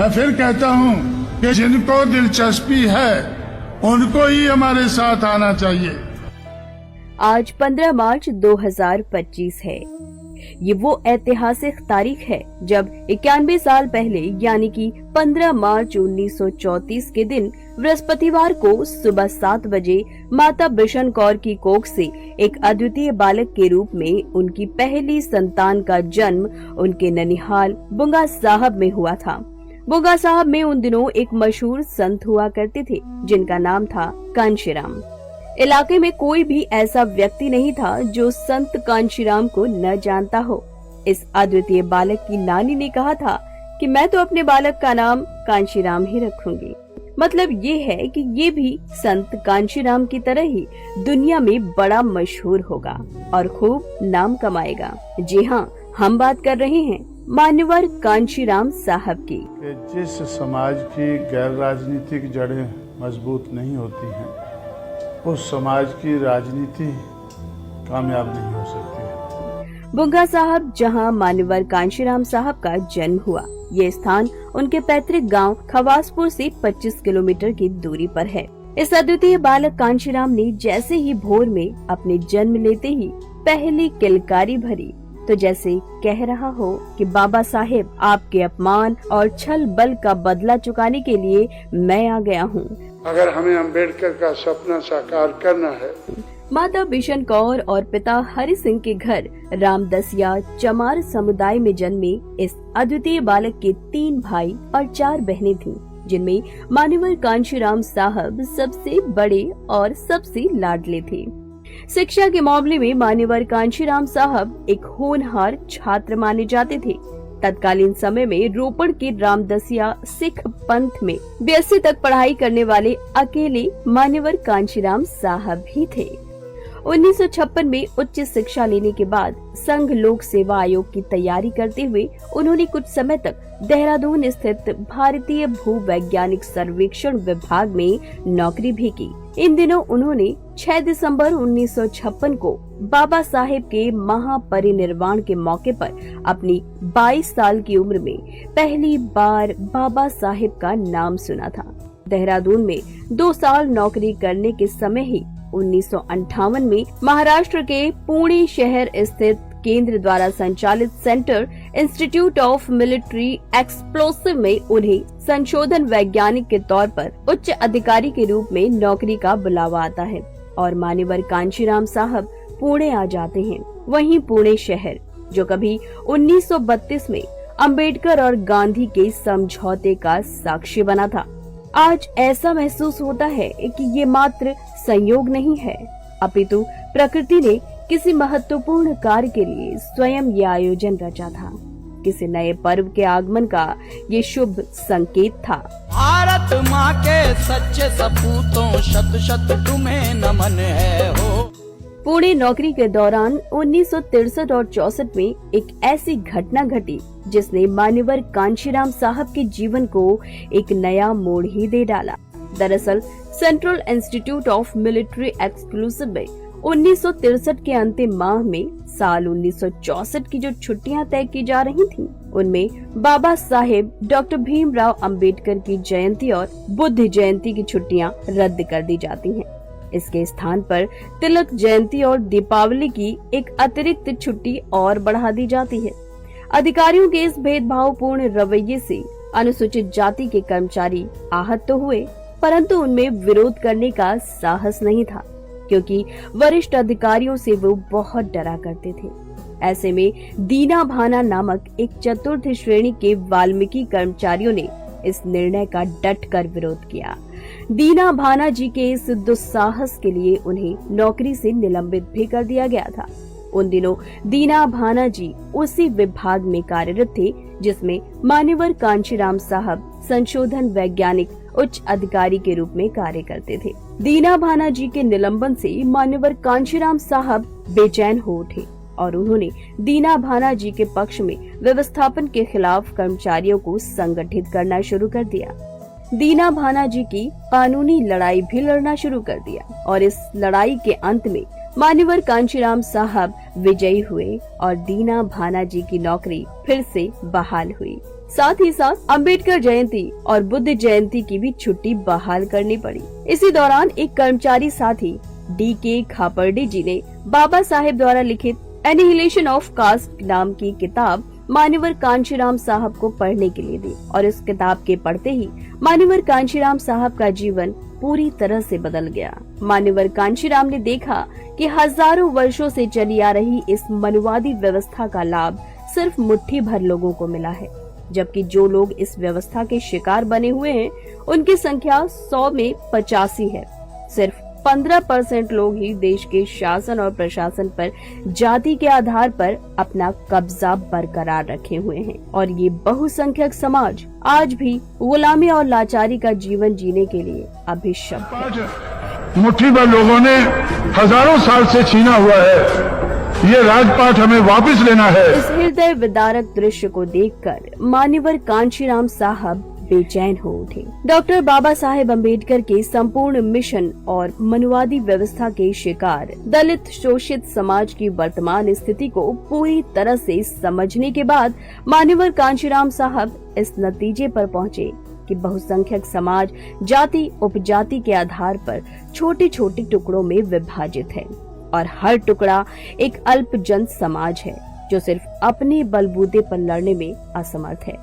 मैं फिर कहता हूँ कि जिनको दिलचस्पी है उनको ही हमारे साथ आना चाहिए। आज 15 मार्च 2025 है। ये वो ऐतिहासिक तारीख है जब 91 साल पहले यानी कि 15 मार्च 1934 के दिन बृहस्पतिवार को सुबह 7 बजे माता बिशन कौर की कोख से एक अद्वितीय बालक के रूप में उनकी पहली संतान का जन्म उनके ननिहाल बुंगा साहब में हुआ था। बुंगा साहब में उन दिनों एक मशहूर संत हुआ करते थे जिनका नाम था कांशीराम। इलाके में कोई भी ऐसा व्यक्ति नहीं था जो संत कांशीराम को न जानता हो। इस अद्वितीय बालक की नानी ने कहा था कि मैं तो अपने बालक का नाम कांशीराम ही रखूंगी। मतलब ये है कि ये भी संत कांशीराम की तरह ही दुनिया में बड़ा मशहूर होगा और खूब नाम कमाएगा। जी हाँ, हम बात कर रहे हैं मान्यवर कांशीराम साहब की। जिस समाज की गैर राजनीतिक जड़ें मजबूत नहीं होती हैं, उस समाज की राजनीति कामयाब नहीं हो सकती। बुंगा साहब जहां मान्यवर कांशीराम साहब का जन्म हुआ, ये स्थान उनके पैतृक गांव खवासपुर से 25 किलोमीटर की दूरी पर है। इस अद्वितीय बालक कांशीराम ने जैसे ही भोर में अपने जन्म लेते ही पहली किलकारी भरी तो जैसे कह रहा हो कि बाबा साहेब आपके अपमान और छल बल का बदला चुकाने के लिए मैं आ गया हूँ। अगर हमें अम्बेडकर का सपना साकार करना है। माता बिशन कौर और पिता हरि सिंह के घर रामदसिया चमार समुदाय में जन्मे इस अद्वितीय बालक के 3 भाई और 4 बहनें थीं, जिनमें मान्यवर कांशीराम साहब सबसे बड़े और सबसे लाडले थे। शिक्षा के मामले में मान्यवर कांशीराम साहब एक होनहार छात्र माने जाते थे। तत्कालीन समय में रोपड़ के रामदसिया सिख पंथ में BSc तक पढ़ाई करने वाले अकेले मान्यवर कांशीराम साहब ही थे। 1956 में उच्च शिक्षा लेने के बाद संघ लोक सेवा आयोग की तैयारी करते हुए उन्होंने कुछ समय तक देहरादून स्थित भारतीय भूवैज्ञानिक सर्वेक्षण विभाग में नौकरी भी की। इन दिनों उन्होंने 6 दिसंबर 1956 को बाबा साहेब के महापरिनिर्वाण के मौके पर अपनी 22 साल की उम्र में पहली बार बाबा साहेब का नाम सुना था। देहरादून में 2 साल नौकरी करने के समय ही 1958 में महाराष्ट्र के पुणे शहर स्थित केंद्र द्वारा संचालित centre institute of military explosive में उन्हें संशोधन वैज्ञानिक के तौर पर उच्च अधिकारी के रूप में नौकरी का बुलावा आता है और मान्यवर कांशीराम साहब पुणे आ जाते हैं। वहीं पुणे शहर जो कभी 1932 में अंबेडकर और गांधी के समझौते का साक्षी बना था, आज ऐसा महसूस होता है कि ये मात्र संयोग नहीं है, अपितु प्रकृति ने किसी महत्वपूर्ण कार्य के लिए स्वयं ये आयोजन रचा था। किसी नए पर्व के आगमन का ये शुभ संकेत था। भारत माँ के सच्चे सपूतों शत शत तुम्हें नमन है हो। पुणे नौकरी के दौरान 1963 और 64 में एक ऐसी घटना घटी जिसने मान्यवर कांशीराम साहब के जीवन को एक नया मोड़ ही दे डाला। दरअसल central institute of military exclusive में 1963 के अंतिम माह में साल 1964 की जो छुट्टियां तय की जा रही थीं, उनमें बाबा साहेब डॉक्टर भीमराव अंबेडकर की जयंती और बुद्ध जयंती की छुट्टियां रद्द कर दी जाती हैं। इसके स्थान पर तिलक जयंती और दीपावली की एक अतिरिक्त छुट्टी और बढ़ा दी जाती है। अधिकारियों के इस भेदभावपूर्ण रवैये से अनुसूचित जाति के कर्मचारी आहत तो हुए, परंतु उनमें विरोध करने का साहस नहीं था, क्योंकि वरिष्ठ अधिकारियों से वो बहुत डरा करते थे। ऐसे में दीना भाना नामक एक चतुर्थ श्रेणी के वाल्मीकि कर्मचारियों ने इस निर्णय का डट कर विरोध किया। दीना भाना जी के इस दुस्साहस के लिए उन्हें नौकरी से निलंबित भी कर दिया गया था। उन दिनों दीना भाना जी उसी विभाग में कार्यरत थे जिसमें मान्यवर कांशीराम साहब संशोधन वैज्ञानिक उच्च अधिकारी के रूप में कार्य करते थे। दीना भाना जी के निलंबन से मान्यवर कांशीराम साहब बेचैन हो उठे और उन्होंने दीना भाना जी के पक्ष में व्यवस्थापन के खिलाफ कर्मचारियों को संगठित करना शुरू कर दिया। दीना भाना जी की कानूनी लड़ाई भी लड़ना शुरू कर दिया और इस लड़ाई के अंत में मान्यवर कांशीराम साहब विजयी हुए और दीना भाना जी की नौकरी फिर से बहाल हुई। साथ ही साथ अंबेडकर जयंती और बुद्ध जयंती की भी छुट्टी बहाल करनी पड़ी। इसी दौरान एक कर्मचारी साथी DK खापर्डे जी ने बाबा साहेब द्वारा लिखित एनिहिलेशन ऑफ कास्ट नाम की किताब मान्यवर कांशीराम साहब को पढ़ने के लिए दी और इस किताब के पढ़ते ही मान्यवर कांशीराम साहब का जीवन पूरी तरह से बदल गया। मान्यवर कांशीराम ने देखा कि हजारों वर्षों से चली आ रही इस मनुवादी व्यवस्था का लाभ सिर्फ मुट्ठी भर लोगों को मिला है, जबकि जो लोग इस व्यवस्था के शिकार बने हुए हैं उनकी संख्या 100 में 85 है। सिर्फ 15% लोग ही देश के शासन और प्रशासन पर जाति के आधार पर अपना कब्जा बरकरार रखे हुए हैं और ये बहुसंख्यक समाज आज भी गुलामी और लाचारी का जीवन जीने के लिए अभिशप्त है। मुट्ठी भर लोगों ने हजारों साल से छीना हुआ है, ये राजपाट हमें वापस लेना है। इस हृदय विदारक दृश्य को देखकर मान्यवर कांशीराम साहब बेचैन हो उठे। डॉक्टर बाबा साहेब अम्बेडकर के संपूर्ण मिशन और मनुवादी व्यवस्था के शिकार दलित शोषित समाज की वर्तमान स्थिति को पूरी तरह से समझने के बाद मान्यवर कांशीराम साहब इस नतीजे पर पहुँचे कि बहुसंख्यक समाज जाति उपजाति के आधार पर छोटे छोटे टुकड़ों में विभाजित है और हर टुकड़ा एक अल्पजन समाज है जो सिर्फ अपने बलबूते पर लड़ने में असमर्थ है।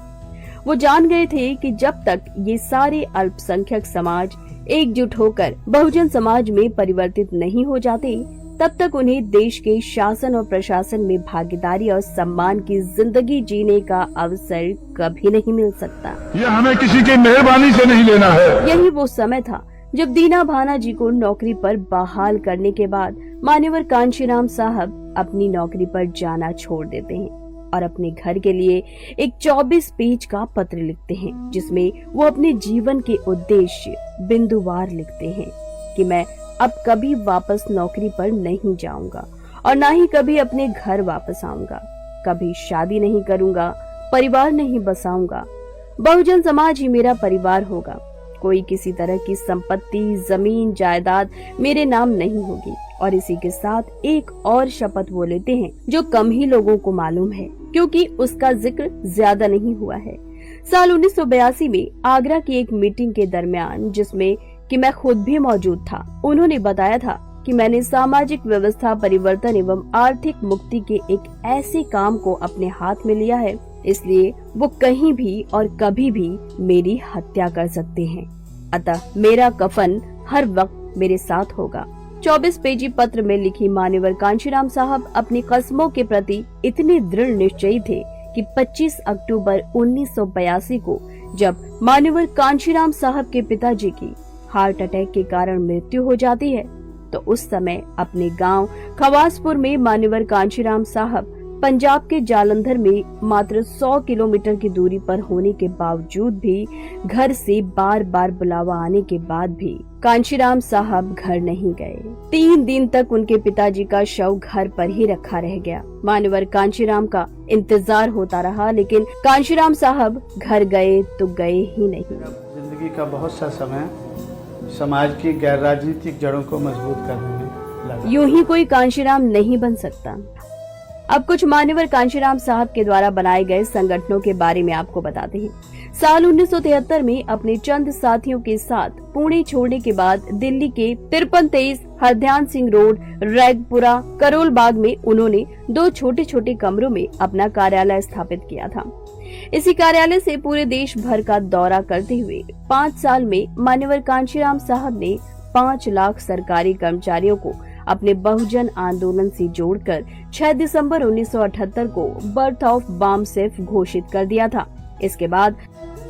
वो जान गए थे कि जब तक ये सारे अल्पसंख्यक समाज एकजुट होकर बहुजन समाज में परिवर्तित नहीं हो जाते, तब तक उन्हें देश के शासन और प्रशासन में भागीदारी और सम्मान की जिंदगी जीने का अवसर कभी नहीं मिल सकता। ये हमें किसी की मेहरबानी से नहीं लेना है। यही वो समय था जब दीना भाना जी को नौकरी पर बहाल करने के बाद मान्यवर कांशीराम साहब अपनी नौकरी पर जाना छोड़ देते हैं और अपने घर के लिए एक 24 पेज का पत्र लिखते हैं, जिसमें वो अपने जीवन के उद्देश्य बिंदुवार लिखते हैं कि मैं अब कभी वापस नौकरी पर नहीं जाऊंगा और ना ही कभी अपने घर वापस आऊंगा, कभी शादी नहीं करूंगा, परिवार नहीं बसाऊंगा, बहुजन समाज ही मेरा परिवार होगा, कोई किसी तरह की संपत्ति जमीन जायदाद मेरे नाम नहीं होगी। और इसी के साथ एक और शपथ वो लेते हैं जो कम ही लोगों को मालूम है, क्योंकि उसका जिक्र ज्यादा नहीं हुआ है। साल 1982 में आगरा की एक मीटिंग के दरमियान, जिसमें कि मैं खुद भी मौजूद था, उन्होंने बताया था कि मैंने सामाजिक व्यवस्था परिवर्तन एवं आर्थिक मुक्ति के एक ऐसे काम को अपने हाथ में लिया है, इसलिए वो कहीं भी और कभी भी मेरी हत्या कर सकते हैं, अतः मेरा कफन हर वक्त मेरे साथ होगा। 24 पेजी पत्र में लिखी मान्यवर कांशीराम साहब अपनी कस्मों के प्रति इतने दृढ़ निश्चयी थे कि 25 अक्टूबर 1982 को जब मान्यवर कांशीराम साहब के पिताजी की हार्ट अटैक के कारण मृत्यु हो जाती है, तो उस समय अपने गांव खवासपुर में मान्यवर कांशीराम साहब पंजाब के जालंधर में मात्र 100 किलोमीटर की दूरी पर होने के बावजूद भी, घर से बार बार बुलावा आने के बाद भी कांशीराम साहब घर नहीं गए। 3 दिन तक उनके पिताजी का शव घर पर ही रखा रह गया। मान्यवर कांशीराम का इंतजार होता रहा, लेकिन कांशीराम साहब घर गए तो गए ही नहीं। जिंदगी का बहुत सा समय समाज की गैर राजनीतिक जड़ों को मजबूत करने में लगा। यूं ही कोई कांशीराम नहीं बन सकता। अब कुछ मान्यवर कांशीराम साहब के द्वारा बनाए गए संगठनों के बारे में आपको बताते हैं। साल 1973 में अपने चंद साथियों के साथ पुणे छोड़ने के बाद दिल्ली के 5323 हरध्यान सिंह रोड, रैगपुरा, करोल बाग में उन्होंने 2 छोटे छोटे कमरों में अपना कार्यालय स्थापित किया था। इसी कार्यालय से पूरे देश भर का दौरा करते हुए 5 साल में मान्यवर कांशीराम साहब ने 5 लाख सरकारी कर्मचारियों को अपने बहुजन आंदोलन से जोड़कर 6 दिसंबर 1978 को बर्थ ऑफ बामसेफ घोषित कर दिया था। इसके बाद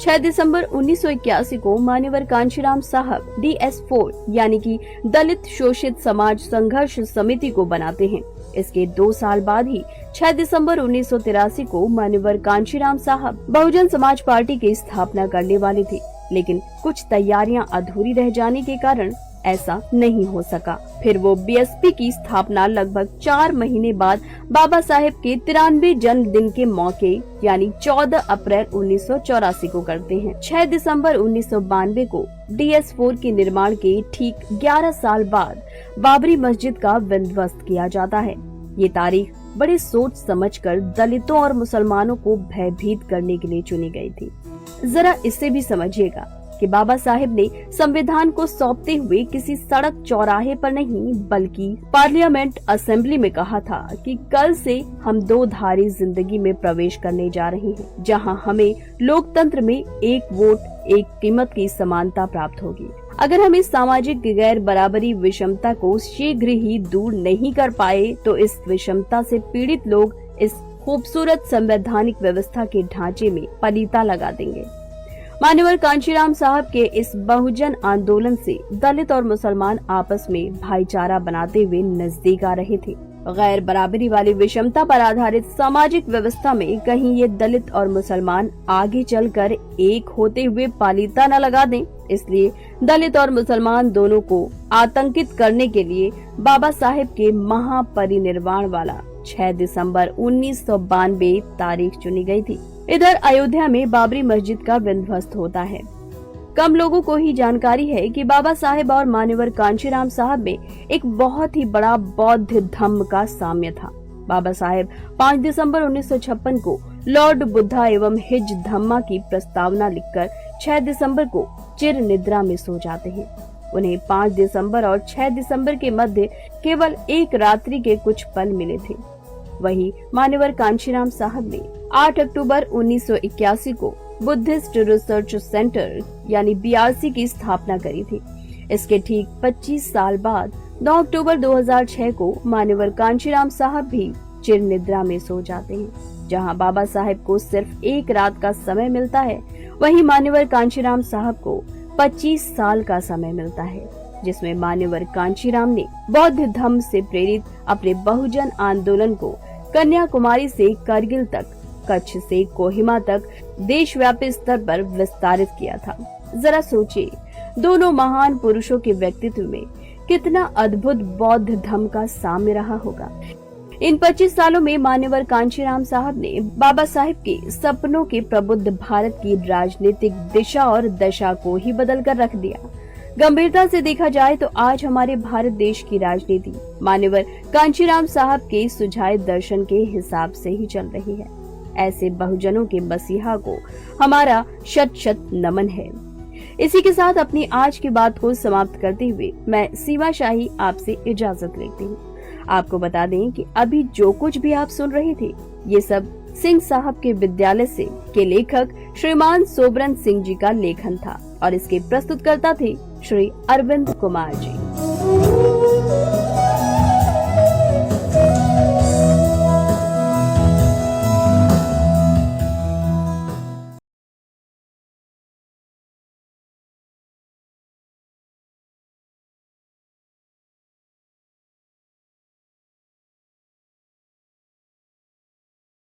6 दिसंबर 1981 को मान्यवर कांशीराम साहब DS4 यानी कि दलित शोषित समाज संघर्ष समिति को बनाते हैं। इसके 2 साल बाद ही 6 दिसंबर 1983 को मान्यवर कांशीराम साहब बहुजन समाज पार्टी की स्थापना करने वाले थे, लेकिन कुछ तैयारियां अधूरी रह जाने के कारण ऐसा नहीं हो सका। फिर वो BSP की स्थापना लगभग 4 महीने बाद बाबा साहेब के 93 जन्मदिन के मौके यानी 14 अप्रैल 1984 को करते हैं। 6 दिसंबर 1992 को DS4 के निर्माण के ठीक 11 साल बाद बाबरी मस्जिद का विध्वंस किया जाता है। ये तारीख बड़े सोच समझकर दलितों और मुसलमानों को भयभीत करने के लिए चुनी गई थी। जरा इससे भी समझिएगा कि बाबा साहेब ने संविधान को सौंपते हुए किसी सड़क चौराहे पर नहीं बल्कि पार्लियामेंट असेंबली में कहा था कि कल से हम दो धारी जिंदगी में प्रवेश करने जा रहे हैं, जहां हमें लोकतंत्र में एक वोट एक कीमत की समानता प्राप्त होगी। अगर हम इस सामाजिक गैर बराबरी विषमता को शीघ्र ही दूर नहीं कर पाए तो इस विषमता से पीड़ित लोग इस खूबसूरत संवैधानिक व्यवस्था के ढांचे में पलीता लगा देंगे। मान्यवर कांशीराम साहब के इस बहुजन आंदोलन से दलित और मुसलमान आपस में भाईचारा बनाते हुए नजदीक आ रहे थे। गैर बराबरी वाली विषमता पर आधारित सामाजिक व्यवस्था में कहीं ये दलित और मुसलमान आगे चलकर एक होते हुए पालीता न लगा दें, इसलिए दलित और मुसलमान दोनों को आतंकित करने के लिए बाबा साहेब के महापरिनिर्वाण वाला 6 दिसंबर 1992 तारीख चुनी गई थी। इधर अयोध्या में बाबरी मस्जिद का विध्वंस होता है। कम लोगों को ही जानकारी है कि बाबा साहेब और मान्यवर कांशीराम साहब में एक बहुत ही बड़ा बौद्ध धम्म का साम्य था। बाबा साहेब 5 दिसंबर 1956 को लॉर्ड बुद्धा एवं हिज धम्मा की प्रस्तावना लिखकर 6 दिसंबर को चिर निद्रा में सो जाते हैं। उन्हें 5 दिसंबर और 6 दिसंबर के मध्य केवल एक रात्रि के कुछ पल मिले थे। वही मान्यवर कांशीराम साहब ने 8 अक्टूबर 1981 को बुद्धिस्ट रिसर्च सेंटर यानी BRC की स्थापना करी थी। इसके ठीक 25 साल बाद 9 अक्टूबर 2006 को मान्यवर कांशीराम साहब भी चिर निद्रा में सो जाते हैं। जहां बाबा साहेब को सिर्फ एक रात का समय मिलता है, वहीं मान्यवर कांशीराम साहब को 25 साल का समय मिलता है, जिसमें मान्यवर कांशीराम ने बौद्ध धम्म से प्रेरित अपने बहुजन आंदोलन को कन्याकुमारी से करगिल तक, कच्छ से कोहिमा तक देशव्यापी स्तर पर विस्तारित किया था। जरा सोचिए, दोनों महान पुरुषों के व्यक्तित्व में कितना अद्भुत बौद्ध धम्म का साम्य रहा होगा। इन 25 सालों में मान्यवर कांशीराम साहब ने बाबा साहेब के सपनों के प्रबुद्ध भारत की राजनीतिक दिशा और दशा को ही बदल कर रख दिया। गंभीरता से देखा जाए तो आज हमारे भारत देश की राजनीति मान्यवर कांशीराम साहब के सुझाए दर्शन के हिसाब से ही चल रही है। ऐसे बहुजनों के मसीहा को हमारा शत शत नमन है। इसी के साथ अपनी आज की बात को समाप्त करते हुए मैं सीमा शाही आपसे इजाजत लेती हूँ। आपको बता दें कि अभी जो कुछ भी आप सुन रहे थे, ये सब सिंह साहब के विद्यालय से के लेखक श्रीमान सोबरन सिंह जी का लेखन था और इसके प्रस्तुतकर्ता थे श्री अरविंद कुमार जी।